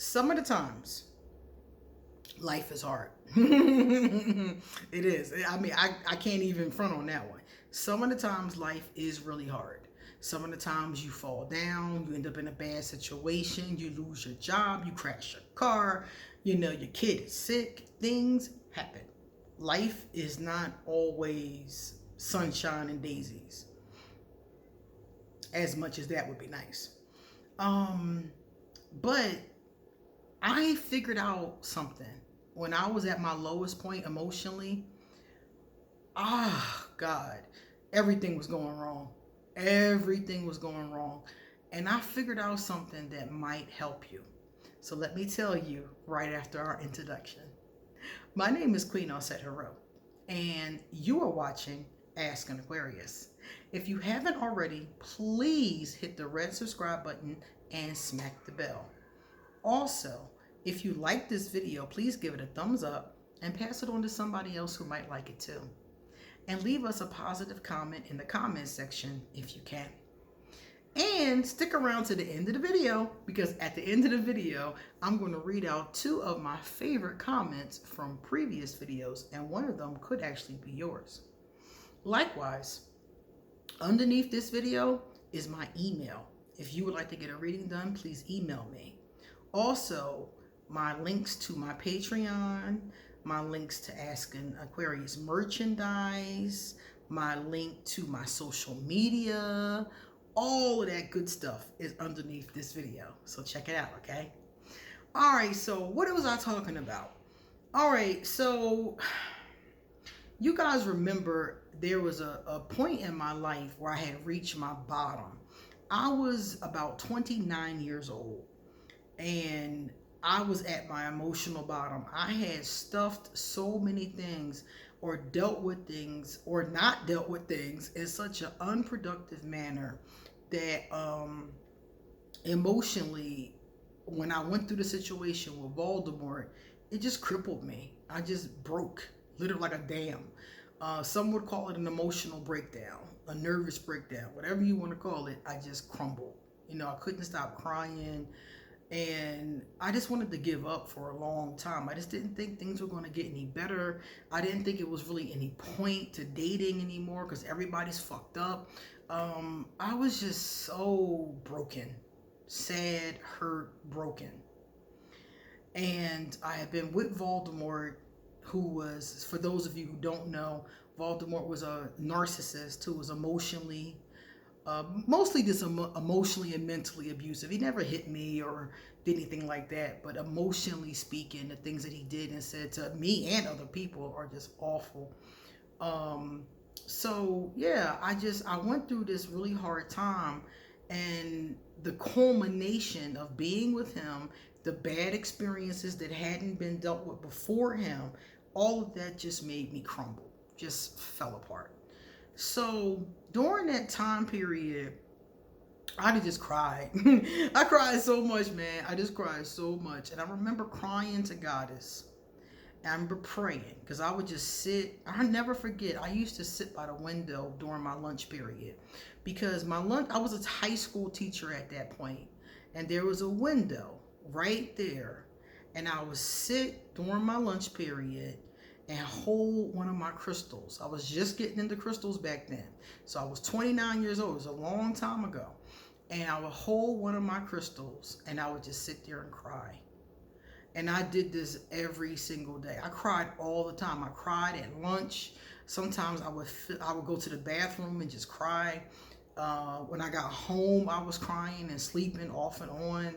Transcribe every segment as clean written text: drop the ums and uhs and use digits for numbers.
Some of the times, life is hard. It is. I mean, I can't even front on that one. Some of the times, life is really hard. Some of the times, you fall down, you end up in a bad situation, you lose your job, you crash your car, your kid is sick. Things happen. Life is not always sunshine and daisies, as much as that would be nice. Um, but I figured out something when I was at my lowest point emotionally. God, everything was going wrong. Everything was going wrong. And I figured out something that might help you. So let me tell you right after our introduction. My name is Queen Osset Hero, and you are watching Ask an Aquarius. If you haven't already, please hit the red subscribe button and smack the bell. Also, if you like this video, please give it a thumbs up and pass it on to somebody else who might like it too. And leave us a positive comment in the comments section if you can. And stick around to the end of the video, because at the end of the video, I'm going to read out 2 of my favorite comments from previous videos, and one of them could actually be yours. Likewise, underneath this video is my email. If you would like to get a reading done, please email me. Also, my links to my Patreon, my links to Asking Aquarius merchandise, my link to my social media, all of that good stuff is underneath this video. So check it out, okay? All right, so what was I talking about? All right, so you guys remember there was a point in my life where I had reached my bottom. I was about 29 years old, and I was at my emotional bottom. I had stuffed so many things, or dealt with things, or not dealt with things in such an unproductive manner that emotionally, when I went through the situation with Voldemort, it just crippled me. I just broke, literally like a dam. Some would call it an emotional breakdown, a nervous breakdown, whatever you want to call it. I just crumbled. I couldn't stop crying. And I just wanted to give up for a long time. I just didn't think things were going to get any better. I didn't think it was really any point to dating anymore because everybody's fucked up. I was just so broken, sad, hurt, broken. And I had been with Voldemort, who was, for those of you who don't know, Voldemort was a narcissist who was mostly just emotionally and mentally abusive. He never hit me or did anything like that, but emotionally speaking, the things that he did and said to me and other people are just awful. So yeah, I went through this really hard time, and the culmination of being with him, the bad experiences that hadn't been dealt with before him, all of that just made me crumble, just fell apart. So during that time period, I just cried. I cried so much, man. I just cried so much. And I remember crying to Goddess. And I remember praying, because I would just sit. I never forget, I used to sit by the window during my lunch period, because I was a high school teacher at that point, and there was a window right there. And I would sit during my lunch period and hold one of my crystals. I was just getting into crystals back then. So I was 29 years old. It was a long time ago. And I would hold one of my crystals and I would just sit there and cry. And I did this every single day. I cried all the time. I cried at lunch. Sometimes I would go to the bathroom and just cry. When I got home, I was crying and sleeping off and on.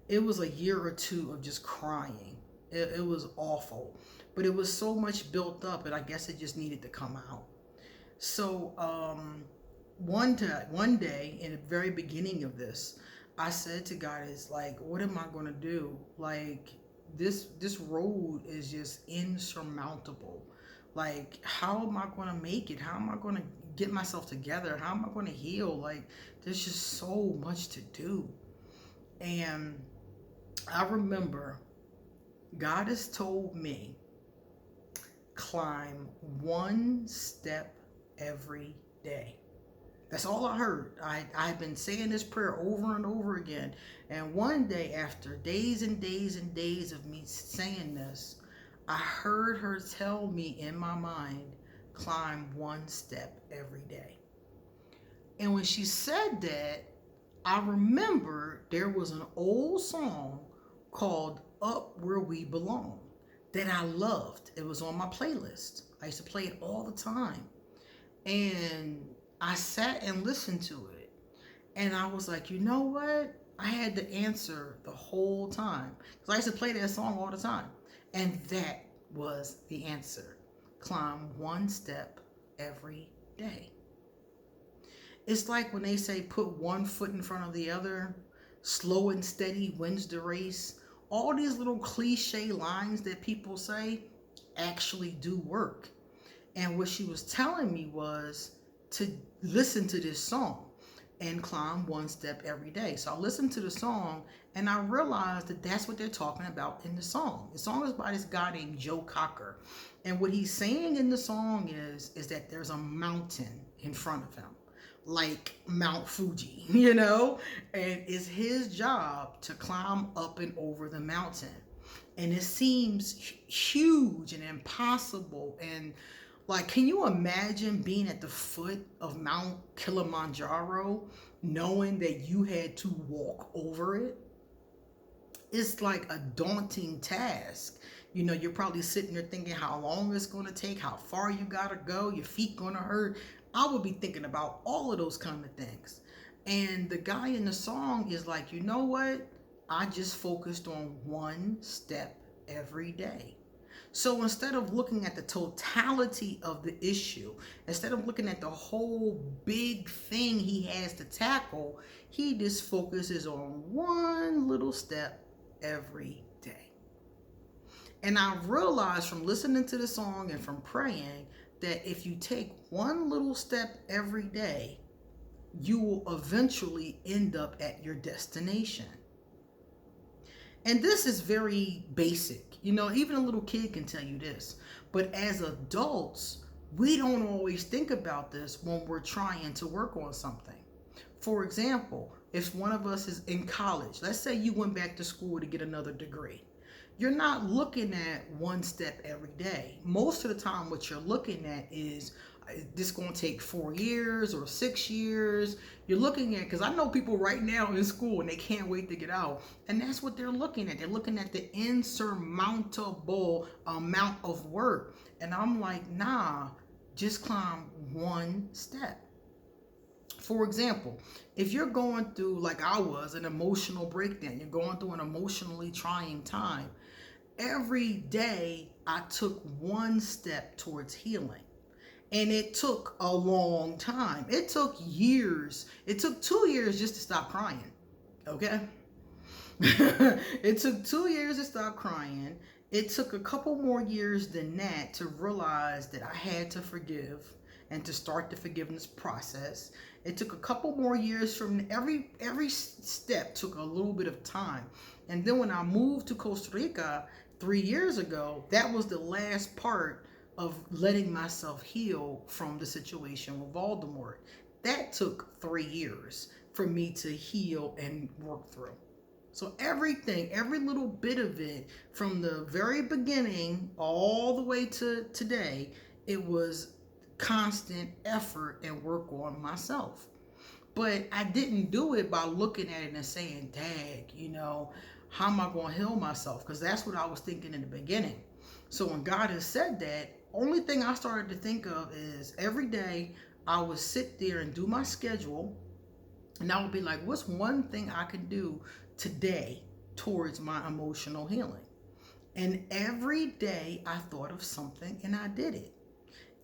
It was a year or 2 of just crying. It was awful. But it was so much built up, and I guess it just needed to come out. So one day, in the very beginning of this, I said to God, "Is like, what am I going to do? Like, this road is just insurmountable. Like, how am I going to make it? How am I going to get myself together? How am I going to heal? Like, there's just so much to do." And I remember God has told me, climb one step every day. That's all I heard. I've been saying this prayer over and over again. And one day, after days and days and days of me saying this, I heard her tell me in my mind, climb one step every day. And when she said that, I remember there was an old song called Up Where We Belong that I loved. It was on my playlist. I used to play it all the time. And I sat and listened to it. And I was like, you know what? I had the answer the whole time. Because I used to play that song all the time. And that was the answer. Climb one step every day. It's like when they say put one foot in front of the other, slow and steady wins the race. All these little cliche lines that people say actually do work. And what she was telling me was to listen to this song and climb one step every day. So I listened to the song and I realized that that's what they're talking about in the song. The song is by this guy named Joe Cocker. And what he's saying in the song is that there's a mountain in front of him, like Mount Fuji, you know? And it's his job to climb up and over the mountain. And it seems huge and impossible. And like, can you imagine being at the foot of Mount Kilimanjaro, knowing that you had to walk over it? It's like a daunting task. You know, you're probably sitting there thinking how long it's going to take, how far you got to go, your feet going to hurt. I would be thinking about all of those kind of things. And the guy in the song is like, you know what? I just focused on one step every day. So instead of looking at the totality of the issue, instead of looking at the whole big thing he has to tackle, he just focuses on one little step every day. And I realized from listening to the song and from praying that if you take one little step every day, you will eventually end up at your destination. And this is very basic. You know, even a little kid can tell you this. But as adults, we don't always think about this when we're trying to work on something. For example, if one of us is in college, let's say you went back to school to get another degree. You're not looking at one step every day. Most of the time, what you're looking at is this going to take 4 years or 6 years. You're looking at, because I know people right now in school and they can't wait to get out. And that's what they're looking at. They're looking at the insurmountable amount of work. And I'm like, nah, just climb one step. For example, if you're going through, like I was, an emotional breakdown, you're going through an emotionally trying time, every day I took one step towards healing. And it took a long time. It took years. It took 2 years just to stop crying. Okay? It took 2 years to stop crying. It took a couple more years than that to realize that I had to forgive and to start the forgiveness process. It took a couple more years from every step took a little bit of time. And then when I moved to Costa Rica 3 years ago, that was the last part of letting myself heal from the situation with Voldemort. That took 3 years for me to heal and work through. So everything, every little bit of it, from the very beginning all the way to today, it was constant effort and work on myself. But I didn't do it by looking at it and saying, dang, you know, how am I going to heal myself? Because that's what I was thinking in the beginning. So when God has said that, only thing I started to think of is every day I would sit there and do my schedule, and I would be like, what's one thing I can do today towards my emotional healing? And every day I thought of something and I did it.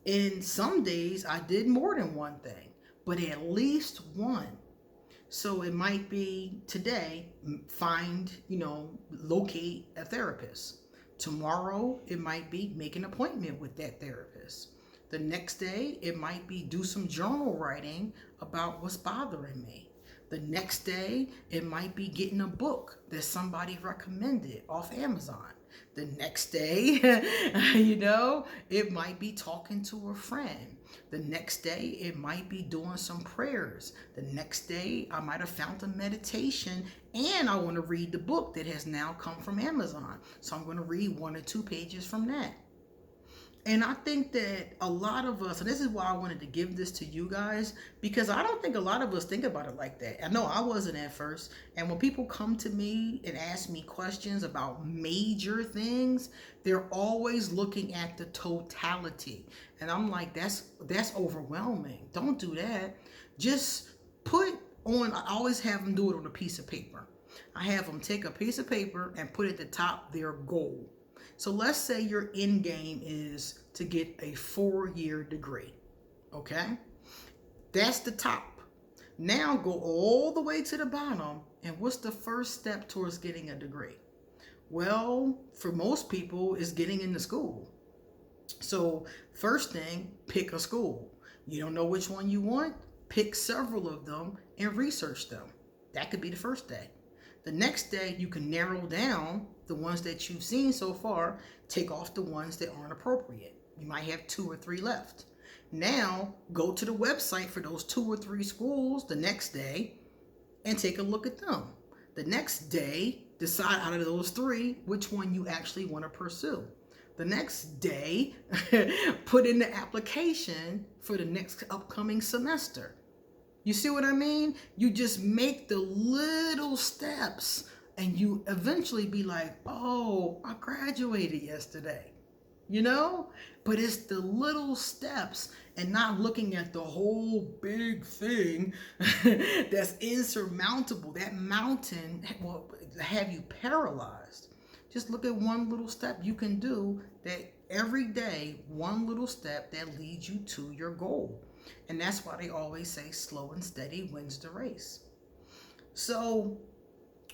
And some days I did more than one thing, but at least one. So it might be today, locate a therapist. Tomorrow, it might be make an appointment with that therapist. The next day, it might be do some journal writing about what's bothering me. The next day, it might be getting a book that somebody recommended off Amazon. The next day, it might be talking to a friend. The next day, it might be doing some prayers. The next day, I might have found a meditation and I want to read the book that has now come from Amazon. So I'm going to read 1 or 2 pages from that. And I think that a lot of us, and this is why I wanted to give this to you guys, because I don't think a lot of us think about it like that. I know I wasn't at first. And when people come to me and ask me questions about major things, they're always looking at the totality. And I'm like, that's overwhelming. Don't do that. Just put on, I always have them do it on a piece of paper. I have them take a piece of paper and put at the top their goal. So let's say your end game is to get a 4-year degree, okay? That's the top. Now go all the way to the bottom, and what's the first step towards getting a degree? Well, for most people, it's getting into school. So first thing, pick a school. You don't know which one you want? Pick several of them and research them. That could be the first day. The next day, you can narrow down the ones that you've seen so far, take off the ones that aren't appropriate. You might have 2 or 3 left. Now, go to the website for those 2 or 3 schools the next day and take a look at them. The next day, decide out of those 3 which one you actually want to pursue. The next day, put in the application for the next upcoming semester. You see what I mean? You just make the little steps and you eventually be like, oh, I graduated yesterday, But it's the little steps and not looking at the whole big thing that's insurmountable. That mountain will have you paralyzed. Just look at one little step you can do that every day, one little step that leads you to your goal. And that's why they always say slow and steady wins the race. So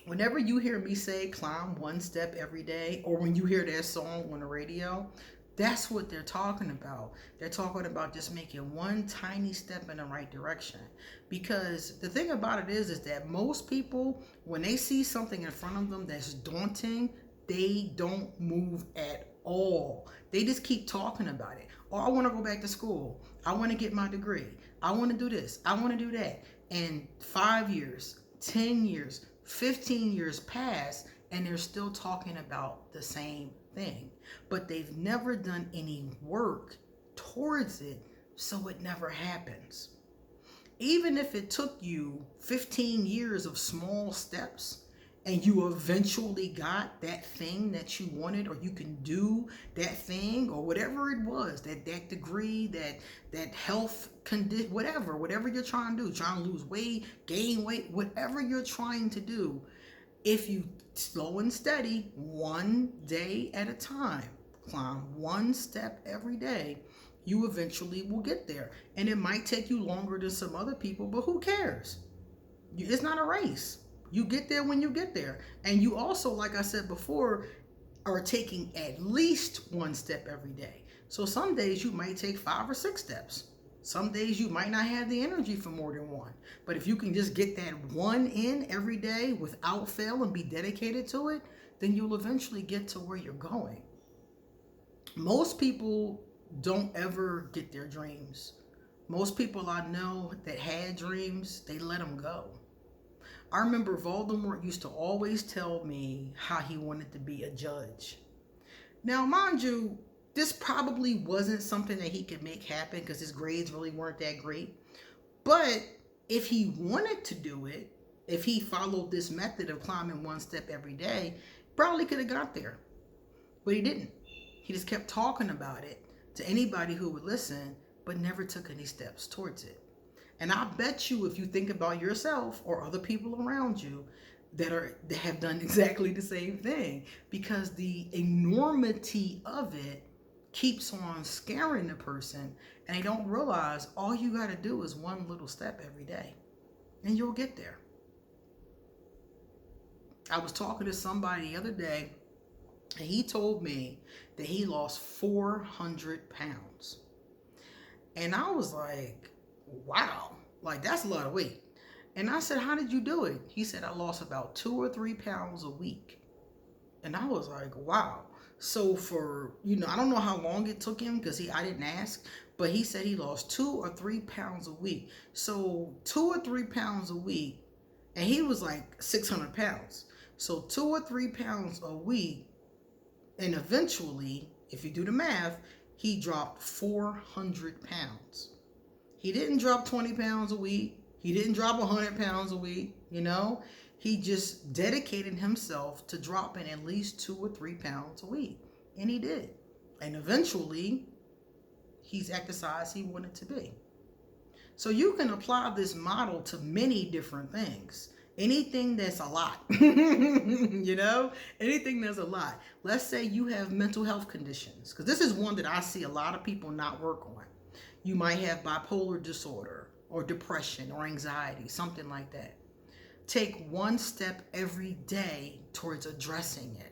whenever you hear me say climb one step every day, or when you hear that song on the radio, that's what they're talking about. They're talking about just making one tiny step in the right direction. Because the thing about it is that most people, when they see something in front of them that's daunting, they don't move at all. They just keep talking about it. Oh, I want to go back to school. I want to get my degree. I want to do this. I want to do that. And 5 years, 10 years, 15 years pass, and they're still talking about the same thing. But they've never done any work towards it, so it never happens. Even if it took you 15 years of small steps, and you eventually got that thing that you wanted, or you can do that thing, or whatever it was, that degree, that health condition, whatever you're trying to do, trying to lose weight, gain weight, whatever you're trying to do, if you slow and steady, one day at a time, climb one step every day, you eventually will get there. And it might take you longer than some other people, but who cares? It's not a race. You get there when you get there. And you also, like I said before, are taking at least one step every day. So some days you might take 5 or 6 steps. Some days you might not have the energy for more than one. But if you can just get that one in every day without fail and be dedicated to it, then you'll eventually get to where you're going. Most people don't ever get their dreams. Most people I know that had dreams, they let them go. I remember Voldemort used to always tell me how he wanted to be a judge. Now, mind you, this probably wasn't something that he could make happen because his grades really weren't that great. But if he wanted to do it, if he followed this method of climbing one step every day, probably could have got there. But he didn't. He just kept talking about it to anybody who would listen, but never took any steps towards it. And I bet you, if you think about yourself or other people around you that have done exactly the same thing, because the enormity of it keeps on scaring the person, and they don't realize all you got to do is one little step every day, and you'll get there. I was talking to somebody the other day, and he told me that he lost 400 pounds. And I was like, wow, like that's a lot of weight. And I said, how did you do it? He said, I lost about 2 or 3 pounds a week. And I was like, wow. So for, I don't know how long it took him because I didn't ask, but he said he lost 2 or 3 pounds a week. So 2 or 3 pounds a week, and he was like 600 pounds. So 2 or 3 pounds a week, and eventually, if you do the math, he dropped 400 pounds. He didn't drop 20 pounds a week. He didn't drop 100 pounds a week, He just dedicated himself to dropping at least 2 or 3 pounds a week. And he did. And eventually, he's at the size he wanted to be. So you can apply this model to many different things. Anything that's a lot, anything that's a lot. Let's say you have mental health conditions, because this is one that I see a lot of people not work on. You might have bipolar disorder or depression or anxiety, something like that. Take one step every day towards addressing it.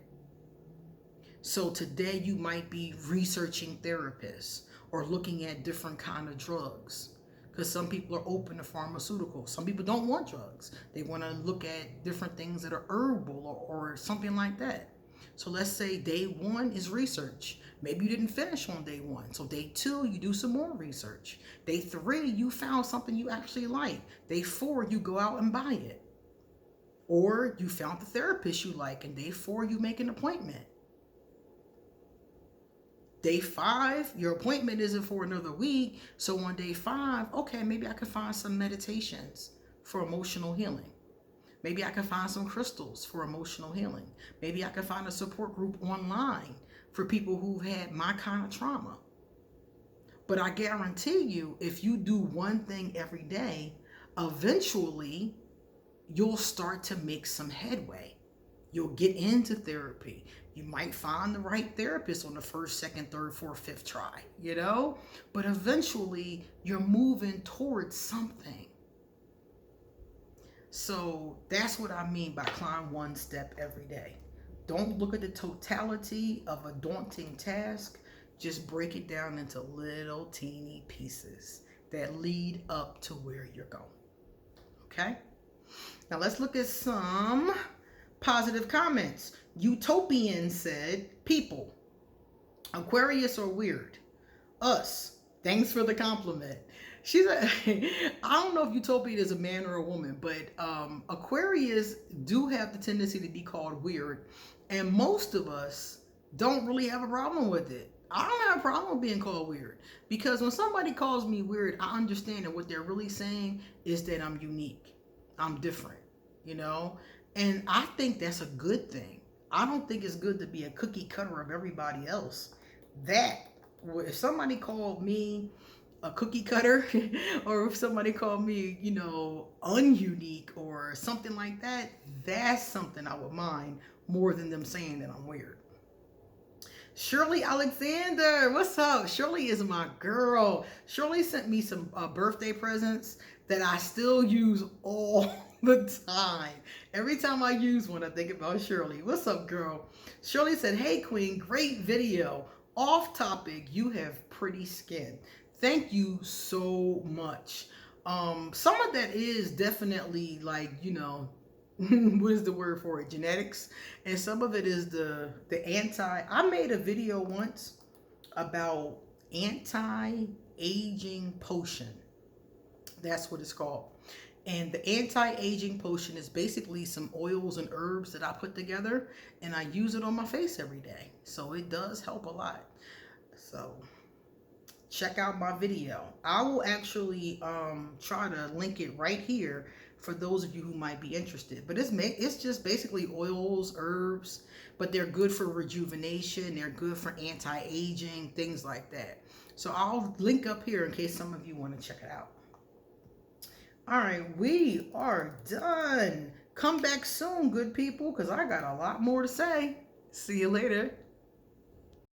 So today you might be researching therapists or looking at different kind of drugs, because some people are open to pharmaceuticals. Some people don't want drugs. They want to look at different things that are herbal or something like that. So let's say day 1 is research. Maybe you didn't finish on day 1. So day 2, you do some more research. Day 3, you found something you actually like. Day 4, you go out and buy it. Or you found the therapist you like, and day 4, you make an appointment. Day 5, your appointment isn't for another week. So on day 5, okay, maybe I can find some meditations for emotional healing. Maybe I can find some crystals for emotional healing. Maybe I can find a support group online for people who've had my kind of trauma. But I guarantee you, if you do one thing every day, eventually you'll start to make some headway. You'll get into therapy. You might find the right therapist on the first, second, third, fourth, fifth try, But eventually you're moving towards something. So that's what I mean by climb one step every day. Don't look at the totality of a daunting task. Just break it down into little teeny pieces that lead up to where you're going. Okay? Now let's look at some positive comments. Utopian said, people, Aquarius are weird. Us, thanks for the compliment. She's I don't know if Utopian is a man or a woman, but Aquarius do have the tendency to be called weird. And most of us don't really have a problem with it. I don't have a problem with being called weird, because when somebody calls me weird, I understand that what they're really saying is that I'm unique. I'm different, And I think that's a good thing. I don't think it's good to be a cookie cutter of everybody else. If somebody called me a cookie cutter, or if somebody called me, ununique or something like that, that's something I would mind more than them saying that I'm weird. Shirley Alexander, what's up? Shirley is my girl. Shirley sent me some birthday presents that I still use all the time. Every time I use one, I think about Shirley. What's up, girl? Shirley said, hey, Queen, great video. Off topic, you have pretty skin. Thank you so much. Some of that is definitely like, what is the word for it? Genetics. And some of it is the I made a video once about anti-aging potion. That's what it's called. And the anti-aging potion is basically some oils and herbs that I put together, and I use it on my face every day. So it does help a lot. So check out my video. I will actually try to link it right here for those of you who might be interested. But it's just basically oils, herbs, but they're good for rejuvenation. They're good for anti-aging, things like that. So I'll link up here in case some of you want to check it out. All right, we are done. Come back soon, good people, because I got a lot more to say. See you later.